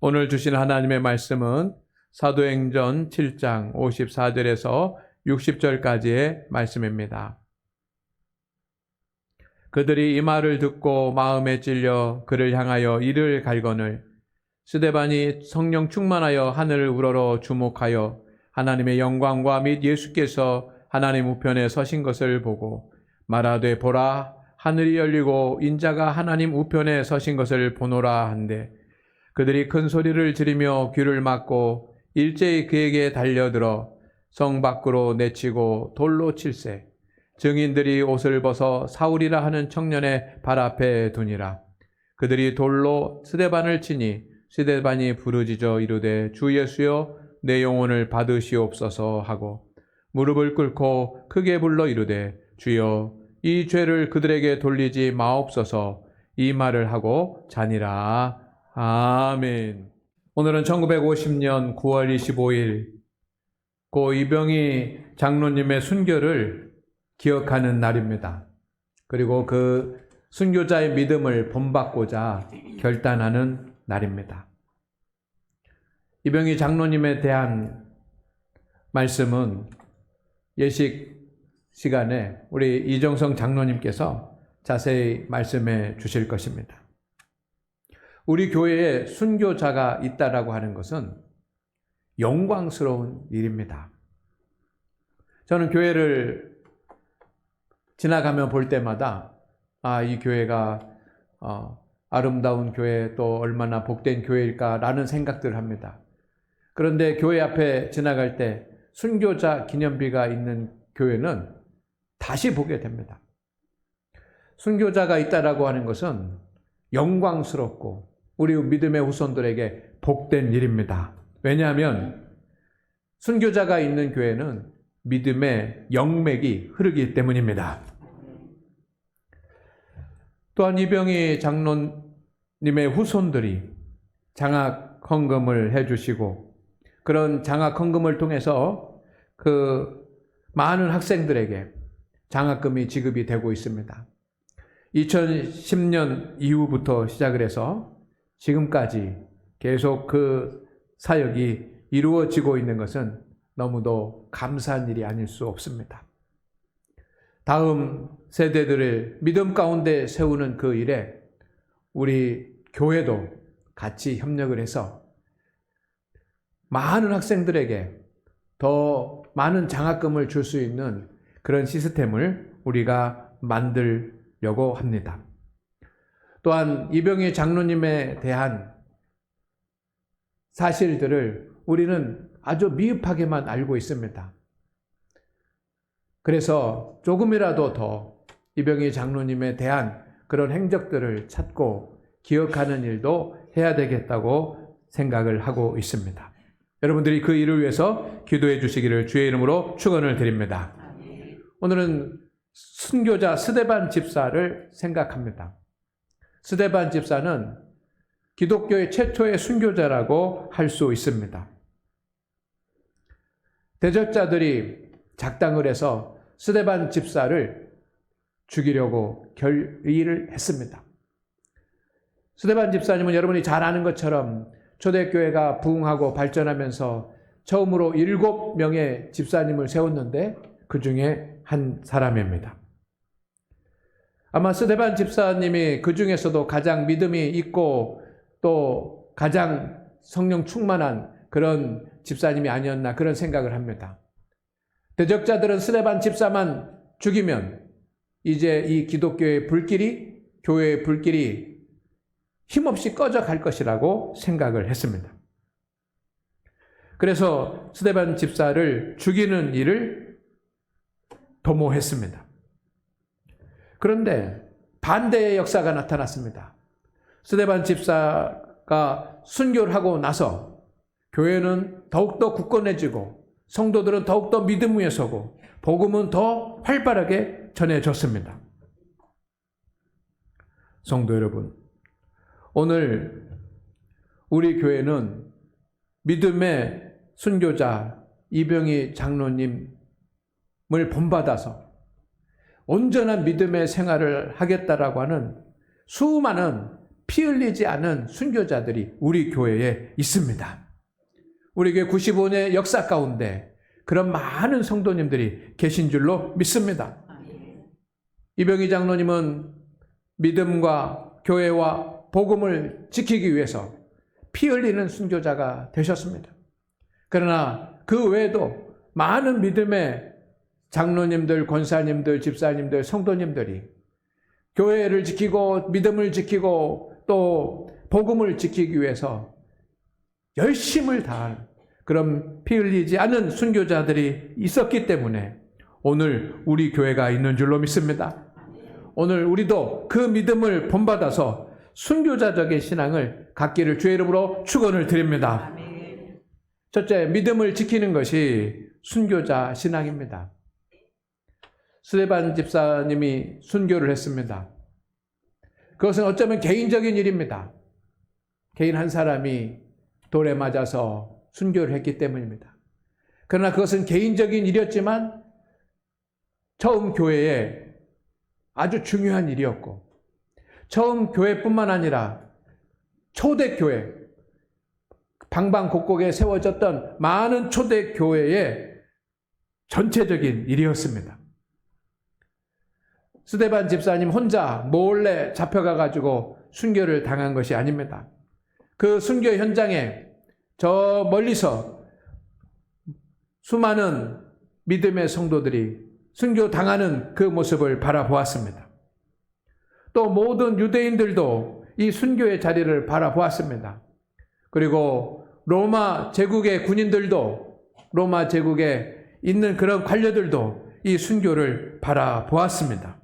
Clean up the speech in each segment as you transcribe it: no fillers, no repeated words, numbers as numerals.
오늘 주신 하나님의 말씀은 사도행전 7장 54절에서 60절까지의 말씀입니다. 그들이 이 말을 듣고 마음에 찔려 그를 향하여 이를 갈거늘 스데반이 성령 충만하여 하늘을 우러러 주목하여 하나님의 영광과 및 예수께서 하나님 우편에 서신 것을 보고 말하되 보라 하늘이 열리고 인자가 하나님 우편에 서신 것을 보노라 한데 그들이 큰 소리를 지르며 귀를 막고 일제히 그에게 달려들어 성 밖으로 내치고 돌로 칠세 증인들이 옷을 벗어 사울이라 하는 청년의 발 앞에 두니라. 그들이 돌로 스데반을 치니 스데반이 부르짖어 이르되 주 예수여 내 영혼을 받으시옵소서 하고 무릎을 꿇고 크게 불러 이르되 주여 이 죄를 그들에게 돌리지 마옵소서 이 말을 하고 자니라. 아멘. 오늘은 1950년 9월 25일 고 이병희 장로님의 순교를 기억하는 날입니다. 그리고 그 순교자의 믿음을 본받고자 결단하는 날입니다. 이병희 장로님에 대한 말씀은 예식 시간에 우리 이정성 장로님께서 자세히 말씀해 주실 것입니다. 우리 교회에 순교자가 있다라고 하는 것은 영광스러운 일입니다. 저는 교회를 지나가며 볼 때마다 이 교회가 아름다운 교회 또 얼마나 복된 교회일까라는 생각들을 합니다. 그런데 교회 앞에 지나갈 때 순교자 기념비가 있는 교회는 다시 보게 됩니다. 순교자가 있다라고 하는 것은 영광스럽고 우리 믿음의 후손들에게 복된 일입니다. 왜냐하면 순교자가 있는 교회는 믿음의 영맥이 흐르기 때문입니다. 또한 이병희 장로님의 후손들이 장학 헌금을 해주시고 그런 장학 헌금을 통해서 그 많은 학생들에게 장학금이 지급이 되고 있습니다. 2010년 이후부터 시작을 해서 지금까지 계속 그 사역이 이루어지고 있는 것은 너무도 감사한 일이 아닐 수 없습니다. 다음 세대들을 믿음 가운데 세우는 그 일에 우리 교회도 같이 협력을 해서 많은 학생들에게 더 많은 장학금을 줄 수 있는 그런 시스템을 우리가 만들려고 합니다. 또한 이병희 장로님에 대한 사실들을 우리는 아주 미흡하게만 알고 있습니다. 그래서 조금이라도 더 이병희 장로님에 대한 그런 행적들을 찾고 기억하는 일도 해야 되겠다고 생각을 하고 있습니다. 여러분들이 그 일을 위해서 기도해 주시기를 주의 이름으로 축원을 드립니다. 오늘은 순교자 스데반 집사를 생각합니다. 스데반 집사는 기독교의 최초의 순교자라고 할 수 있습니다. 대적자들이 작당을 해서 스데반 집사를 죽이려고 결의를 했습니다. 스데반 집사님은 여러분이 잘 아는 것처럼 초대교회가 부흥하고 발전하면서 처음으로 7명의 집사님을 세웠는데 그 중에 한 사람입니다. 아마 스데반 집사님이 그 중에서도 가장 믿음이 있고 또 가장 성령 충만한 그런 집사님이 아니었나 그런 생각을 합니다. 대적자들은 스데반 집사만 죽이면 이제 이 기독교의 불길이 교회의 불길이 힘없이 꺼져 갈 것이라고 생각을 했습니다. 그래서 스데반 집사를 죽이는 일을 도모했습니다. 그런데 반대의 역사가 나타났습니다. 스데반 집사가 순교를 하고 나서 교회는 더욱더 굳건해지고 성도들은 더욱더 믿음 위에 서고 복음은 더 활발하게 전해졌습니다. 성도 여러분, 오늘 우리 교회는 믿음의 순교자 이병희 장로님을 본받아서 온전한 믿음의 생활을 하겠다라고 하는 수많은 피 흘리지 않은 순교자들이 우리 교회에 있습니다. 우리 교회 95년 역사 가운데 그런 많은 성도님들이 계신 줄로 믿습니다. 이병희 장로님은 믿음과 교회와 복음을 지키기 위해서 피 흘리는 순교자가 되셨습니다. 그러나 그 외에도 많은 믿음의 장로님들, 권사님들, 집사님들, 성도님들이 교회를 지키고 믿음을 지키고 또 복음을 지키기 위해서 열심을 다하는 그런 피 흘리지 않은 순교자들이 있었기 때문에 오늘 우리 교회가 있는 줄로 믿습니다. 오늘 우리도 그 믿음을 본받아서 순교자적인 신앙을 갖기를 주의 이름으로 축원을 드립니다. 첫째, 믿음을 지키는 것이 순교자 신앙입니다. 스데반 집사님이 순교를 했습니다. 그것은 어쩌면 개인적인 일입니다. 개인 한 사람이 돌에 맞아서 순교를 했기 때문입니다. 그러나 그것은 개인적인 일이었지만 처음 교회에 아주 중요한 일이었고 처음 교회뿐만 아니라 초대교회, 방방곡곡에 세워졌던 많은 초대교회의 전체적인 일이었습니다. 스데반 집사님 혼자 몰래 잡혀가가지고 순교를 당한 것이 아닙니다. 그 순교 현장에 저 멀리서 수많은 믿음의 성도들이 순교 당하는 그 모습을 바라보았습니다. 또 모든 유대인들도 이 순교의 자리를 바라보았습니다. 그리고 로마 제국의 군인들도, 로마 제국에 있는 그런 관료들도 이 순교를 바라보았습니다.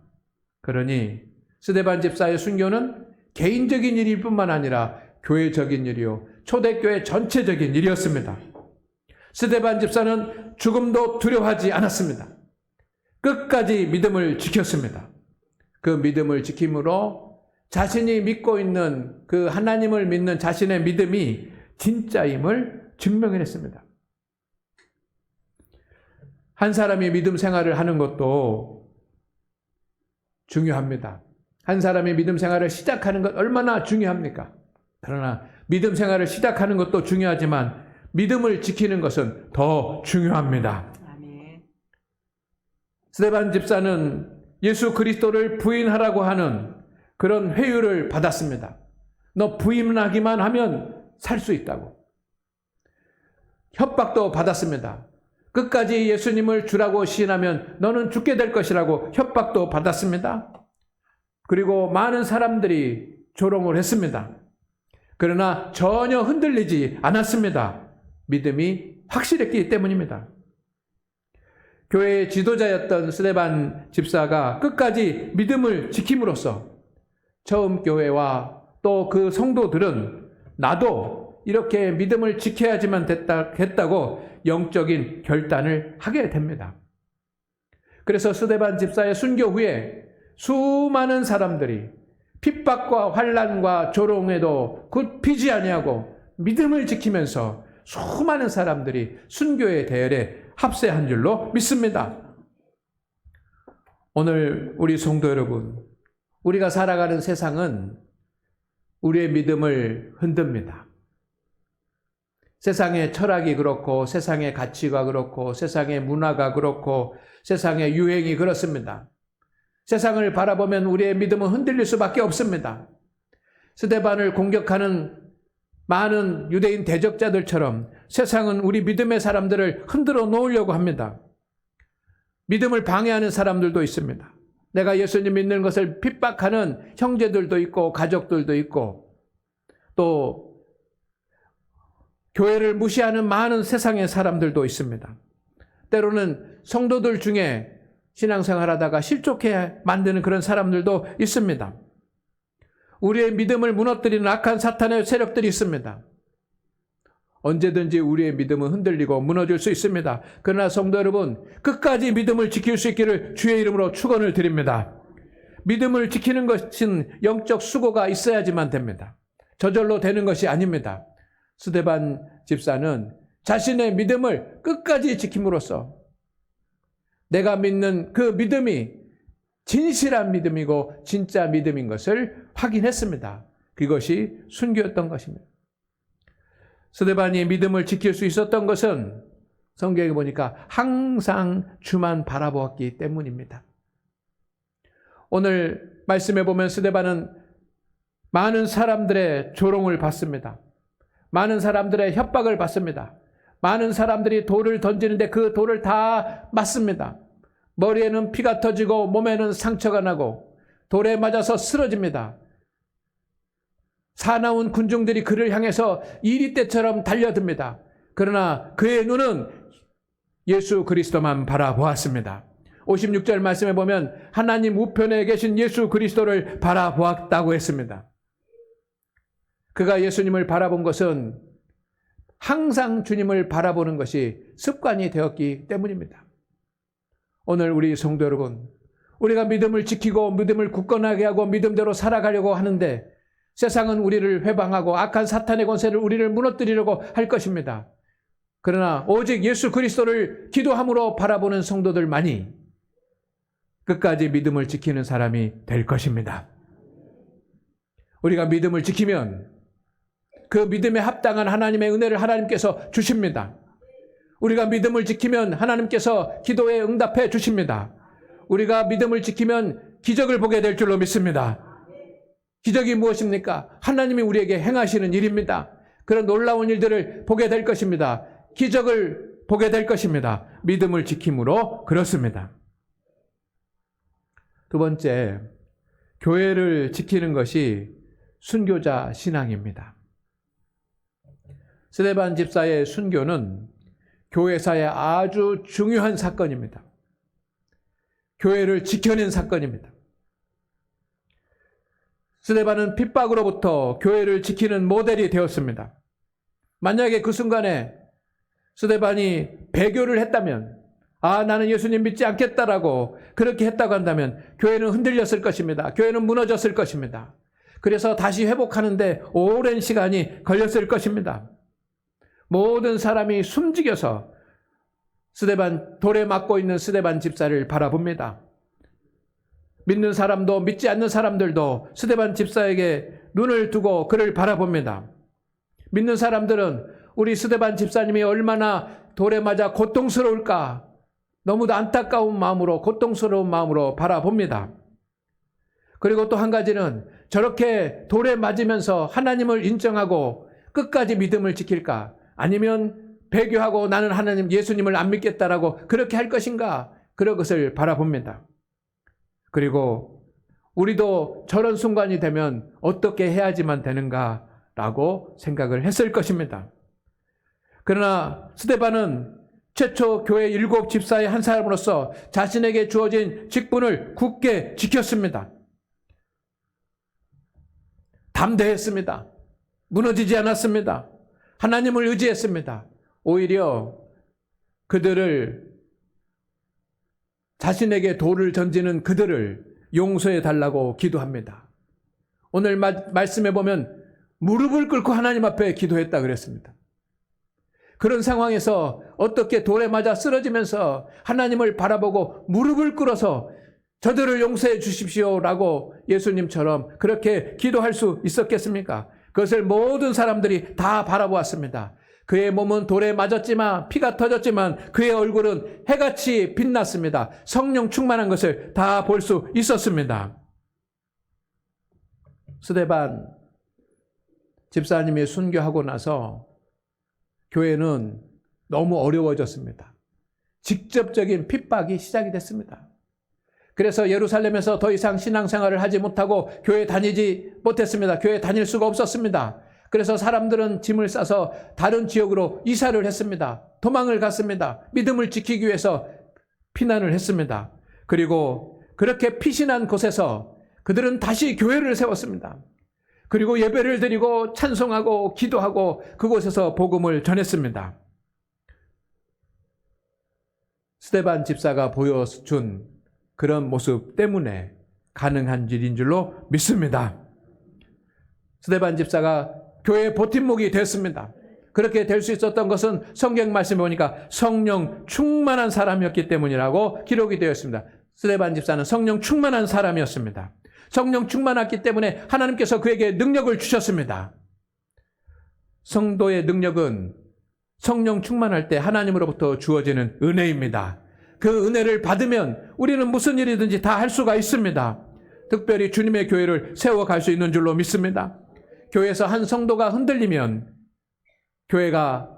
그러니 스데반 집사의 순교는 개인적인 일일 뿐만 아니라 교회적인 일이요, 초대교회 전체적인 일이었습니다. 스데반 집사는 죽음도 두려워하지 않았습니다. 끝까지 믿음을 지켰습니다. 그 믿음을 지킴으로 자신이 믿고 있는 그 하나님을 믿는 자신의 믿음이 진짜임을 증명해냈습니다. 한 사람이 믿음 생활을 하는 것도 중요합니다. 한 사람이 믿음 생활을 시작하는 것 얼마나 중요합니까? 그러나 믿음 생활을 시작하는 것도 중요하지만 믿음을 지키는 것은 더 중요합니다. 아멘. 스데반 집사는 예수 그리스도를 부인하라고 하는 그런 회유를 받았습니다. 너 부인하기만 하면 살 수 있다고. 협박도 받았습니다. 끝까지 예수님을 주라고 시인하면 너는 죽게 될 것이라고 협박도 받았습니다. 그리고 많은 사람들이 조롱을 했습니다. 그러나 전혀 흔들리지 않았습니다. 믿음이 확실했기 때문입니다. 교회의 지도자였던 스데반 집사가 끝까지 믿음을 지킴으로써 처음 교회와 또 그 성도들은 나도 이렇게 믿음을 지켜야지만 됐다고 영적인 결단을 하게 됩니다. 그래서 스데반 집사의 순교 후에 수많은 사람들이 핍박과 환난과 조롱에도 굽히지 아니하고 믿음을 지키면서 수많은 사람들이 순교의 대열에 합세한 줄로 믿습니다. 오늘 우리 성도 여러분, 우리가 살아가는 세상은 우리의 믿음을 흔듭니다. 세상의 철학이 그렇고 세상의 가치가 그렇고 세상의 문화가 그렇고 세상의 유행이 그렇습니다. 세상을 바라보면 우리의 믿음은 흔들릴 수밖에 없습니다. 스데반을 공격하는 많은 유대인 대적자들처럼 세상은 우리 믿음의 사람들을 흔들어 놓으려고 합니다. 믿음을 방해하는 사람들도 있습니다. 내가 예수님 믿는 것을 핍박하는 형제들도 있고 가족들도 있고 또 교회를 무시하는 많은 세상의 사람들도 있습니다. 때로는 성도들 중에 신앙생활하다가 실족해 만드는 그런 사람들도 있습니다. 우리의 믿음을 무너뜨리는 악한 사탄의 세력들이 있습니다. 언제든지 우리의 믿음은 흔들리고 무너질 수 있습니다. 그러나 성도 여러분, 끝까지 믿음을 지킬 수 있기를 주의 이름으로 축원을 드립니다. 믿음을 지키는 것은 영적 수고가 있어야지만 됩니다. 저절로 되는 것이 아닙니다. 스데반 집사는 자신의 믿음을 끝까지 지킴으로써 내가 믿는 그 믿음이 진실한 믿음이고 진짜 믿음인 것을 확인했습니다. 그것이 순교였던 것입니다. 스데반이 믿음을 지킬 수 있었던 것은 성경에 보니까 항상 주만 바라보았기 때문입니다. 오늘 말씀에 보면 스데반은 많은 사람들의 조롱을 받습니다. 많은 사람들의 협박을 받습니다. 많은 사람들이 돌을 던지는데 그 돌을 다 맞습니다. 머리에는 피가 터지고 몸에는 상처가 나고 돌에 맞아서 쓰러집니다. 사나운 군중들이 그를 향해서 이리떼처럼 달려듭니다. 그러나 그의 눈은 예수 그리스도만 바라보았습니다. 56절 말씀에 보면 하나님 우편에 계신 예수 그리스도를 바라보았다고 했습니다. 그가 예수님을 바라본 것은 항상 주님을 바라보는 것이 습관이 되었기 때문입니다. 오늘 우리 성도 여러분, 우리가 믿음을 지키고 믿음을 굳건하게 하고 믿음대로 살아가려고 하는데 세상은 우리를 회방하고 악한 사탄의 권세를 우리를 무너뜨리려고 할 것입니다. 그러나 오직 예수 그리스도를 기도함으로 바라보는 성도들만이 끝까지 믿음을 지키는 사람이 될 것입니다. 우리가 믿음을 지키면 그 믿음에 합당한 하나님의 은혜를 하나님께서 주십니다. 우리가 믿음을 지키면 하나님께서 기도에 응답해 주십니다. 우리가 믿음을 지키면 기적을 보게 될 줄로 믿습니다. 기적이 무엇입니까? 하나님이 우리에게 행하시는 일입니다. 그런 놀라운 일들을 보게 될 것입니다. 기적을 보게 될 것입니다. 믿음을 지킴으로 그렇습니다. 두 번째, 교회를 지키는 것이 순교자 신앙입니다. 스데반 집사의 순교는 교회사의 아주 중요한 사건입니다. 교회를 지켜낸 사건입니다. 스데반은 핍박으로부터 교회를 지키는 모델이 되었습니다. 만약에 그 순간에 스데반이 배교를 했다면, 나는 예수님 믿지 않겠다라고 그렇게 했다고 한다면 교회는 흔들렸을 것입니다. 교회는 무너졌을 것입니다. 그래서 다시 회복하는데 오랜 시간이 걸렸을 것입니다. 모든 사람이 숨죽여서 돌에 맞고 있는 스데반 집사를 바라봅니다. 믿는 사람도 믿지 않는 사람들도 스데반 집사에게 눈을 두고 그를 바라봅니다. 믿는 사람들은 우리 스데반 집사님이 얼마나 돌에 맞아 고통스러울까, 너무도 안타까운 마음으로, 고통스러운 마음으로 바라봅니다. 그리고 또 한 가지는 저렇게 돌에 맞으면서 하나님을 인정하고 끝까지 믿음을 지킬까, 아니면 배교하고 나는 하나님 예수님을 안 믿겠다라고 그렇게 할 것인가, 그런 것을 바라봅니다. 그리고 우리도 저런 순간이 되면 어떻게 해야지만 되는가라고 생각을 했을 것입니다. 그러나 스데반은 최초 교회 7 집사의 한 사람으로서 자신에게 주어진 직분을 굳게 지켰습니다. 담대했습니다. 무너지지 않았습니다. 하나님을 의지했습니다. 오히려 그들을, 자신에게 돌을 던지는 그들을 용서해 달라고 기도합니다. 오늘 말씀에 보면 무릎을 꿇고 하나님 앞에 기도했다 그랬습니다. 그런 상황에서 어떻게 돌에 맞아 쓰러지면서 하나님을 바라보고 무릎을 꿇어서 저들을 용서해 주십시오라고 예수님처럼 그렇게 기도할 수 있었겠습니까? 그것을 모든 사람들이 다 바라보았습니다. 그의 몸은 돌에 맞았지만, 피가 터졌지만 그의 얼굴은 해같이 빛났습니다. 성령 충만한 것을 다 볼 수 있었습니다. 스데반 집사님이 순교하고 나서 교회는 너무 어려워졌습니다. 직접적인 핍박이 시작이 됐습니다. 그래서 예루살렘에서 더 이상 신앙생활을 하지 못하고 교회 다니지 못했습니다. 교회 다닐 수가 없었습니다. 그래서 사람들은 짐을 싸서 다른 지역으로 이사를 했습니다. 도망을 갔습니다. 믿음을 지키기 위해서 피난을 했습니다. 그리고 그렇게 피신한 곳에서 그들은 다시 교회를 세웠습니다. 그리고 예배를 드리고 찬송하고 기도하고 그곳에서 복음을 전했습니다. 스데반 집사가 보여준 그런 모습 때문에 가능한 일인 줄로 믿습니다. 스데반 집사가 교회의 버팀목이 됐습니다. 그렇게 될 수 있었던 것은 성경 말씀에 보니까 성령 충만한 사람이었기 때문이라고 기록이 되어 있습니다. 스데반 집사는 성령 충만한 사람이었습니다. 성령 충만했기 때문에 하나님께서 그에게 능력을 주셨습니다. 성도의 능력은 성령 충만할 때 하나님으로부터 주어지는 은혜입니다. 그 은혜를 받으면 우리는 무슨 일이든지 다 할 수가 있습니다. 특별히 주님의 교회를 세워갈 수 있는 줄로 믿습니다. 교회에서 한 성도가 흔들리면 교회가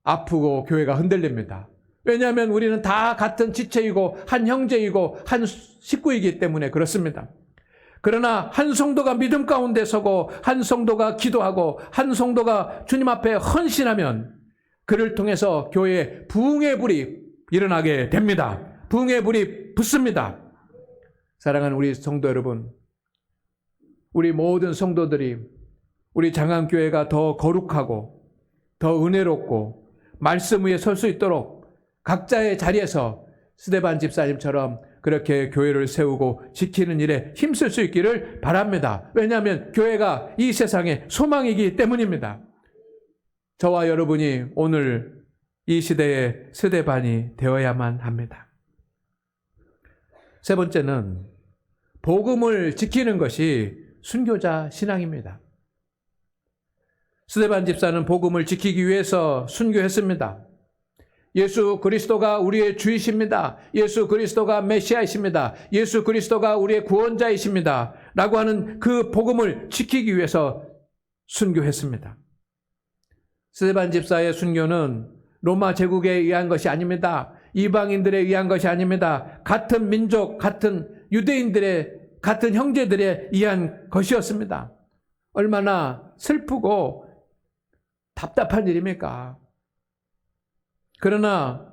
아프고 교회가 흔들립니다. 왜냐하면 우리는 다 같은 지체이고 한 형제이고 한 식구이기 때문에 그렇습니다. 그러나 한 성도가 믿음 가운데 서고 한 성도가 기도하고 한 성도가 주님 앞에 헌신하면 그를 통해서 교회에 부흥의 불이 일어나게 됩니다. 부흥의 불이 붙습니다. 사랑하는 우리 성도 여러분, 우리 모든 성도들이 우리 장안교회가 더 거룩하고 더 은혜롭고 말씀 위에 설 수 있도록 각자의 자리에서 스데반 집사님처럼 그렇게 교회를 세우고 지키는 일에 힘쓸 수 있기를 바랍니다. 왜냐하면 교회가 이 세상의 소망이기 때문입니다. 저와 여러분이 오늘 이 시대의 스데반이 되어야만 합니다. 세 번째는 복음을 지키는 것이 순교자 신앙입니다. 스데반 집사는 복음을 지키기 위해서 순교했습니다. 예수 그리스도가 우리의 주이십니다. 예수 그리스도가 메시아이십니다. 예수 그리스도가 우리의 구원자이십니다. 라고 하는 그 복음을 지키기 위해서 순교했습니다. 스데반 집사의 순교는 로마 제국에 의한 것이 아닙니다. 이방인들에 의한 것이 아닙니다. 같은 민족, 같은 유대인들의, 같은 형제들에 의한 것이었습니다. 얼마나 슬프고 답답한 일입니까? 그러나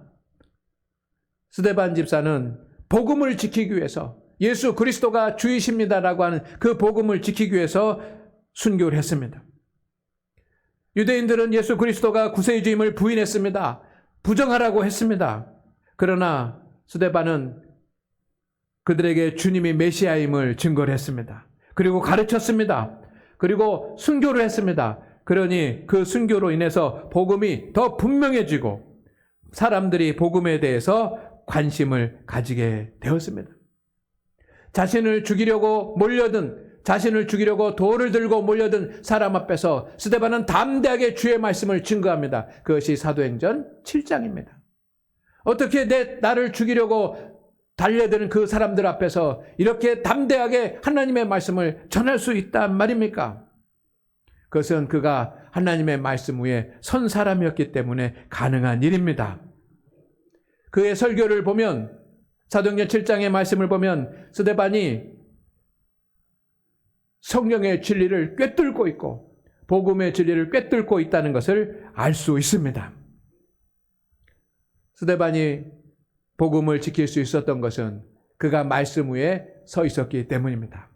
스데반 집사는 복음을 지키기 위해서 예수 그리스도가 주이십니다라고 하는 그 복음을 지키기 위해서 순교를 했습니다. 유대인들은 예수 그리스도가 구세주임을 부인했습니다. 부정하라고 했습니다. 그러나 스데반은 그들에게 주님이 메시아임을 증거를 했습니다. 그리고 가르쳤습니다. 그리고 순교를 했습니다. 그러니 그 순교로 인해서 복음이 더 분명해지고 사람들이 복음에 대해서 관심을 가지게 되었습니다. 자신을 죽이려고 몰려든, 자신을 죽이려고 돌을 들고 몰려든 사람 앞에서 스데반은 담대하게 주의 말씀을 증거합니다. 그것이 사도행전 7장입니다. 어떻게 나를 죽이려고 달려드는 그 사람들 앞에서 이렇게 담대하게 하나님의 말씀을 전할 수 있단 말입니까? 그것은 그가 하나님의 말씀 위에 선 사람이었기 때문에 가능한 일입니다. 그의 설교를 보면, 사도행전 7장의 말씀을 보면 스데반이 성령의 진리를 꿰뚫고 있고 복음의 진리를 꿰뚫고 있다는 것을 알 수 있습니다. 스데반이 복음을 지킬 수 있었던 것은 그가 말씀 위에 서 있었기 때문입니다.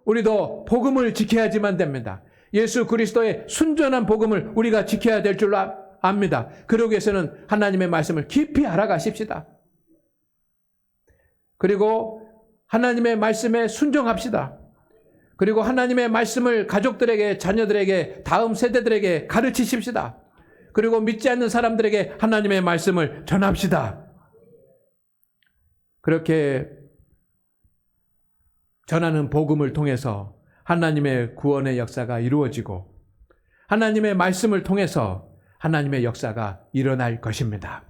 우리도 복음을 지켜야지만 됩니다. 예수 그리스도의 순전한 복음을 우리가 지켜야 될 줄로 압니다. 그러기 위해서는 하나님의 말씀을 깊이 알아가십시다. 그리고 하나님의 말씀에 순종합시다. 그리고 하나님의 말씀을 가족들에게, 자녀들에게, 다음 세대들에게 가르치십시다. 그리고 믿지 않는 사람들에게 하나님의 말씀을 전합시다. 그렇게 전하는 복음을 통해서 하나님의 구원의 역사가 이루어지고 하나님의 말씀을 통해서 하나님의 역사가 일어날 것입니다.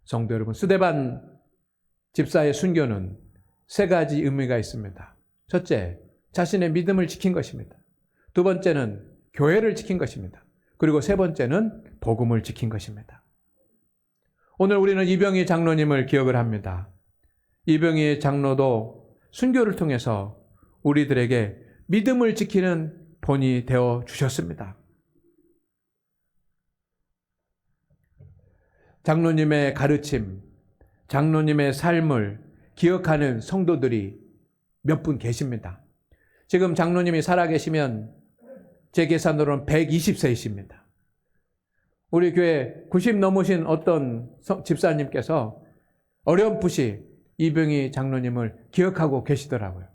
성도 여러분, 스데반 집사의 순교는 세 가지 의미가 있습니다. 첫째, 자신의 믿음을 지킨 것입니다. 두 번째는 교회를 지킨 것입니다. 그리고 세 번째는 복음을 지킨 것입니다. 오늘 우리는 이병희 장로님을 기억을 합니다. 이병희 장로도 순교를 통해서 우리들에게 믿음을 지키는 본이 되어 주셨습니다. 장로님의 가르침, 장로님의 삶을 기억하는 성도들이 몇 분 계십니다. 지금 장로님이 살아계시면 제 계산으로는 120세이십니다. 우리 교회 90 넘으신 어떤 집사님께서 어렴풋이 이병희 장로님을 기억하고 계시더라고요.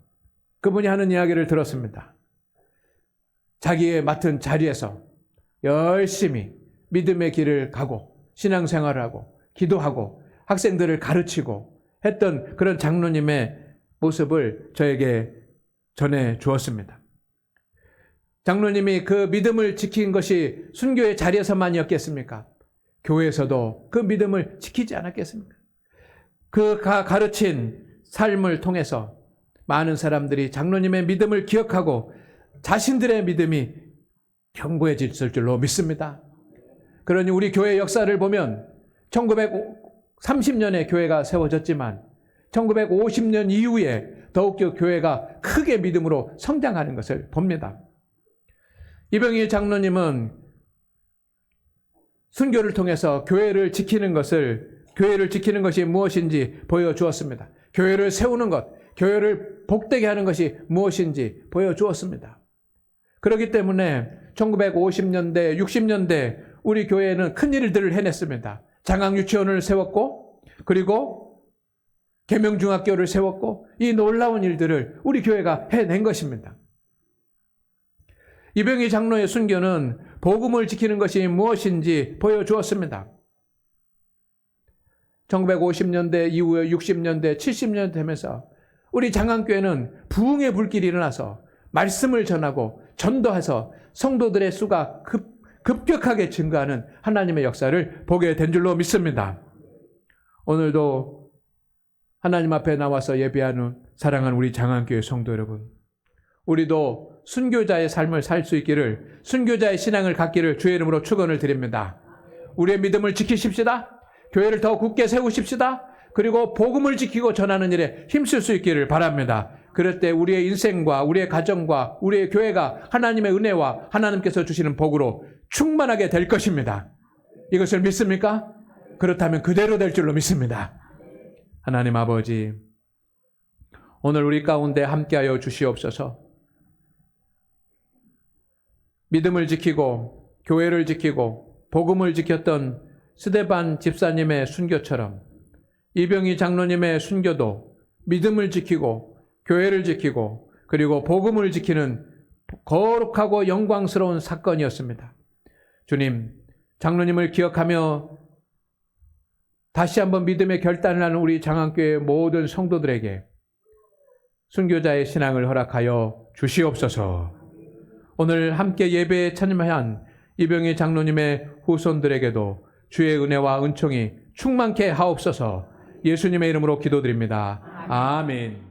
그분이 하는 이야기를 들었습니다. 자기의 맡은 자리에서 열심히 믿음의 길을 가고 신앙생활을 하고 기도하고 학생들을 가르치고 했던 그런 장로님의 모습을 저에게 전해 주었습니다. 장로님이 그 믿음을 지킨 것이 순교의 자리에서만이었겠습니까? 교회에서도 그 믿음을 지키지 않았겠습니까? 그가 가르친 삶을 통해서 많은 사람들이 장로님의 믿음을 기억하고 자신들의 믿음이 견고해질 줄로 믿습니다. 그러니 우리 교회 역사를 보면 1930년에 교회가 세워졌지만 1950년 이후에 더욱더 교회가 크게 믿음으로 성장하는 것을 봅니다. 이병희 장로님은 순교를 통해서 교회를 지키는 것이 무엇인지 보여주었습니다. 교회를 세우는 것, 교회를 복되게 하는 것이 무엇인지 보여주었습니다. 그렇기 때문에 1950년대, 60년대 우리 교회는 큰 일들을 해냈습니다. 장학유치원을 세웠고, 그리고 계명중학교를 세웠고, 이 놀라운 일들을 우리 교회가 해낸 것입니다. 이병희 장로의 순교는 복음을 지키는 것이 무엇인지 보여주었습니다. 1950년대 이후에 60년대, 70년대 되면서 우리 장안교회는 부흥의 불길이 일어나서 말씀을 전하고 전도해서 성도들의 수가 급격하게 증가하는 하나님의 역사를 보게 된 줄로 믿습니다. 오늘도 하나님 앞에 나와서 예배하는 사랑하는 우리 장안교회 성도 여러분, 우리도 순교자의 삶을 살 수 있기를, 순교자의 신앙을 갖기를 주의 이름으로 축원을 드립니다. 우리의 믿음을 지키십시다. 교회를 더 굳게 세우십시다. 그리고 복음을 지키고 전하는 일에 힘쓸 수 있기를 바랍니다. 그럴 때 우리의 인생과 우리의 가정과 우리의 교회가 하나님의 은혜와 하나님께서 주시는 복으로 충만하게 될 것입니다. 이것을 믿습니까? 그렇다면 그대로 될 줄로 믿습니다. 하나님 아버지, 오늘 우리 가운데 함께하여 주시옵소서. 믿음을 지키고 교회를 지키고 복음을 지켰던 스데반 집사님의 순교처럼 이병희 장로님의 순교도 믿음을 지키고 교회를 지키고 그리고 복음을 지키는 거룩하고 영광스러운 사건이었습니다. 주님, 장로님을 기억하며 다시 한번 믿음의 결단을 하는 우리 장안교회 모든 성도들에게 순교자의 신앙을 허락하여 주시옵소서. 오늘 함께 예배에 참여한 이병희 장로님의 후손들에게도 주의 은혜와 은총이 충만케 하옵소서. 예수님의 이름으로 기도드립니다. 아멘.